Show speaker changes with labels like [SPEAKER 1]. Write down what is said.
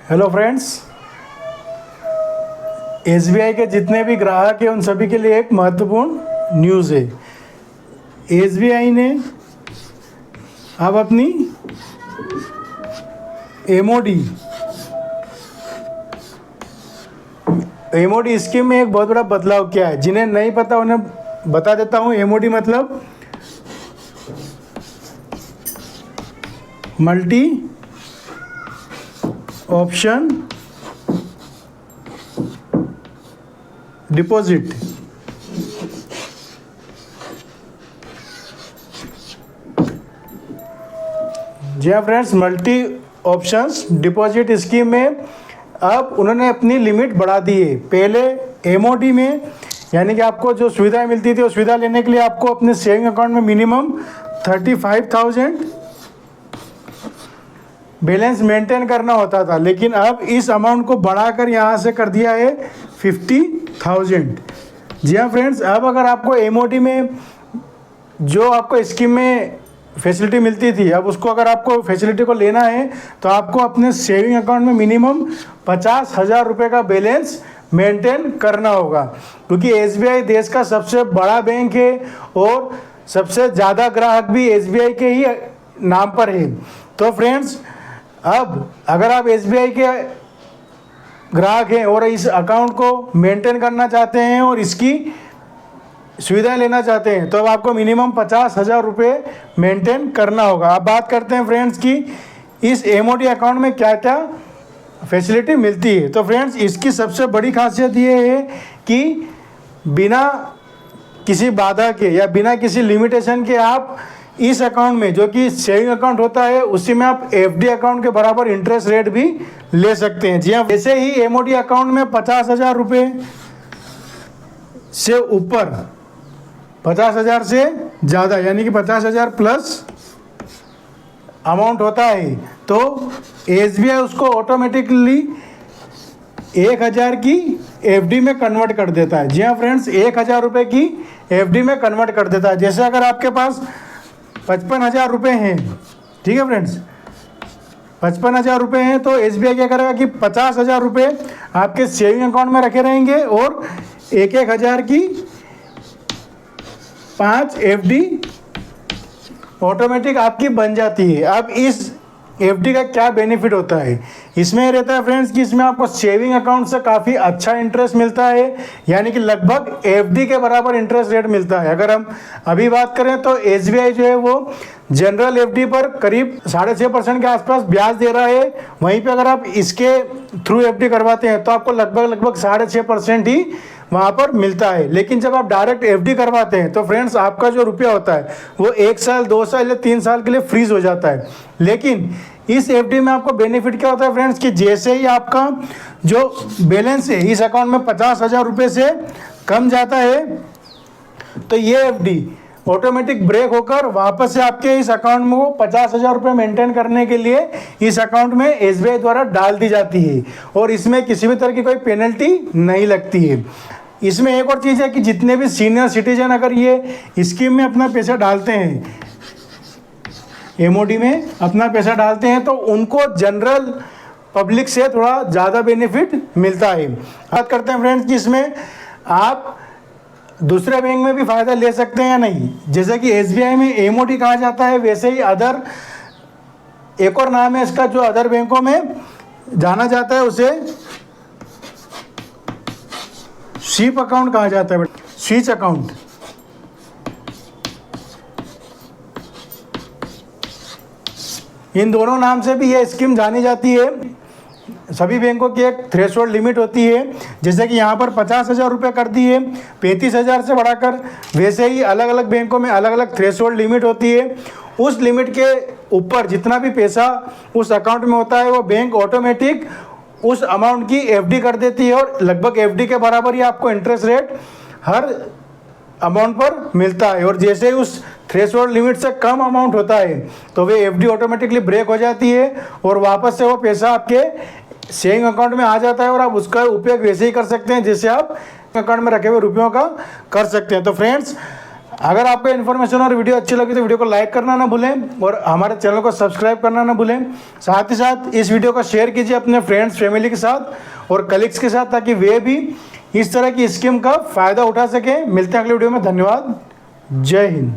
[SPEAKER 1] Hello friends, SBI के जितने भी ग्राहक हैं उन सभी के लिए एक महत्वपूर्ण न्यूज़ है। एसबीआई ने अब अपनी एमओडी स्कीम में एक बहुत बड़ा बदलाव किया है। जिन्हें नहीं पता उन्हें बता देता हूँ। एमओडी मतलब मल्टी ऑप्शन डिपॉजिट। जी हाँ friends, multi options deposit scheme में अब उन्होंने अपनी लिमिट बढ़ा दी है। पहले एमओडी में यानी कि आपको जो सुविधाएं मिलती थी वो सुविधा लेने के लिए आपको अपने सेविंग अकाउंट में मिनिमम 35,000 बैलेंस मेंटेन करना होता था, लेकिन अब इस अमाउंट को बढ़ाकर यहाँ से कर दिया है 50,000। जी हाँ फ्रेंड्स, अब अगर आपको एमओडी में जो आपको स्कीम में फैसिलिटी मिलती थी, अब उसको अगर आपको फैसिलिटी को लेना है तो आपको अपने सेविंग अकाउंट में मिनिमम 50,000 रुपये का बैलेंस मेंटेन करना होगा, क्योंकि एसबीआई देश का सबसे बड़ा बैंक है और सबसे ज़्यादा ग्राहक भी एसबीआई के ही नाम पर है। तो फ्रेंड्स, अब अगर आप एसबीआई के ग्राहक हैं और इस अकाउंट को मेंटेन करना चाहते हैं और इसकी सुविधाएं लेना चाहते हैं तो अब आपको मिनिमम 50,000 रुपये मेंटेन करना होगा। अब बात करते हैं फ्रेंड्स कि इस एमओडी अकाउंट में क्या क्या फैसिलिटी मिलती है। तो फ्रेंड्स, इसकी सबसे बड़ी खासियत ये है कि बिना किसी बाधा के या बिना किसी लिमिटेशन के आप इस अकाउंट में, जो कि सेविंग अकाउंट होता है, उसी में आप एफडी अकाउंट के बराबर इंटरेस्ट रेट भी ले सकते हैं। जी हाँ, वैसे ही एमओडी अकाउंट में 50,000 रुपये से ऊपर, 50,000 से ज़्यादा यानी कि 50,000 प्लस अमाउंट होता है तो एसबीआई उसको ऑटोमेटिकली 1,000 की एफडी में कन्वर्ट कर देता है। जी हाँ फ्रेंड्स, 1,000 रुपये की एफडी में कन्वर्ट कर देता है। जैसे अगर आपके पास 55,000 रुपये हैं, ठीक है फ्रेंड्स, 55,000 रुपये हैं तो एसबीआई क्या करेगा कि 50,000 रुपये आपके सेविंग अकाउंट में रखे रहेंगे और 1,000 की 5 एफडी ऑटोमेटिक आपकी बन जाती है। अब इस एफडी का क्या बेनिफिट होता है? इसमें रहता है फ्रेंड्स कि इसमें आपको सेविंग अकाउंट से काफ़ी अच्छा इंटरेस्ट मिलता है, यानी कि लगभग एफडी के बराबर इंटरेस्ट रेट मिलता है। अगर हम अभी बात करें तो एसबीआई जो है वो जनरल एफडी पर करीब 6.5% के आसपास ब्याज दे रहा है। वहीं पे अगर आप इसके थ्रू एफडी करवाते हैं तो आपको लगभग 6.5% ही वहाँ पर मिलता है। लेकिन जब आप डायरेक्ट एफडी करवाते हैं तो फ्रेंड्स आपका जो रुपया होता है वो 1 साल, 2 साल या 3 साल के लिए फ्रीज हो जाता है। लेकिन इस एफडी में आपको बेनिफिट क्या होता है फ्रेंड्स कि जैसे ही आपका जो बैलेंस है इस अकाउंट में 50,000 रुपये से कम जाता है तो ये एफडी ऑटोमेटिक ब्रेक होकर वापस से आपके इस अकाउंट में वो 50,000 रुपये मेंटेन करने के लिए इस अकाउंट में एसबीआई द्वारा डाल दी जाती है और इसमें किसी भी तरह की कोई पेनल्टी नहीं लगती है। इसमें एक और चीज़ है कि जितने भी सीनियर सिटीजन अगर ये स्कीम में अपना पैसा डालते हैं, एमओडी में अपना पैसा डालते हैं, तो उनको जनरल पब्लिक से थोड़ा ज़्यादा बेनिफिट मिलता है। बात करते हैं फ्रेंड्स कि इसमें आप दूसरे बैंक में भी फ़ायदा ले सकते हैं या नहीं। जैसे कि एसबीआई में एमओडी कहा जाता है, वैसे ही अदर एक और नाम है इसका जो अदर बैंकों में जाना जाता है, उसे स्वीप अकाउंट कहा जाता है, स्विच अकाउंट। इन दोनों नाम से भी ये स्कीम जानी जाती है। सभी बैंकों की एक थ्रेशोल्ड लिमिट होती है, जैसे कि यहाँ पर 50,000 रुपये कर दी है 35,000 से बढ़ाकर, वैसे ही अलग अलग बैंकों में अलग अलग थ्रेशोल्ड लिमिट होती है। उस लिमिट के ऊपर जितना भी पैसा उस अकाउंट में होता है वो बैंक ऑटोमेटिक उस अमाउंट की एफडी कर देती है और लगभग एफडी के बराबर ही आपको इंटरेस्ट रेट हर अमाउंट पर मिलता है। और जैसे ही उस थ्रेशोल्ड लिमिट से कम अमाउंट होता है तो वे एफडी ऑटोमेटिकली ब्रेक हो जाती है और वापस से वो पैसा आपके सेविंग अकाउंट में आ जाता है और आप उसका उपयोग वैसे ही कर सकते हैं जैसे आप अकाउंट में रखे हुए रुपयों का कर सकते हैं। तो फ्रेंड्स, अगर आपको इन्फॉर्मेशन और वीडियो अच्छी लगी तो वीडियो को लाइक करना ना भूलें और हमारे चैनल को सब्सक्राइब करना ना भूलें। साथ ही साथ इस वीडियो को शेयर कीजिए अपने फ्रेंड्स फैमिली के साथ और कलीग्स के साथ, ताकि वे भी इस तरह की स्कीम का फ़ायदा उठा सकें। मिलते हैं अगले वीडियो में। धन्यवाद। जय हिंद।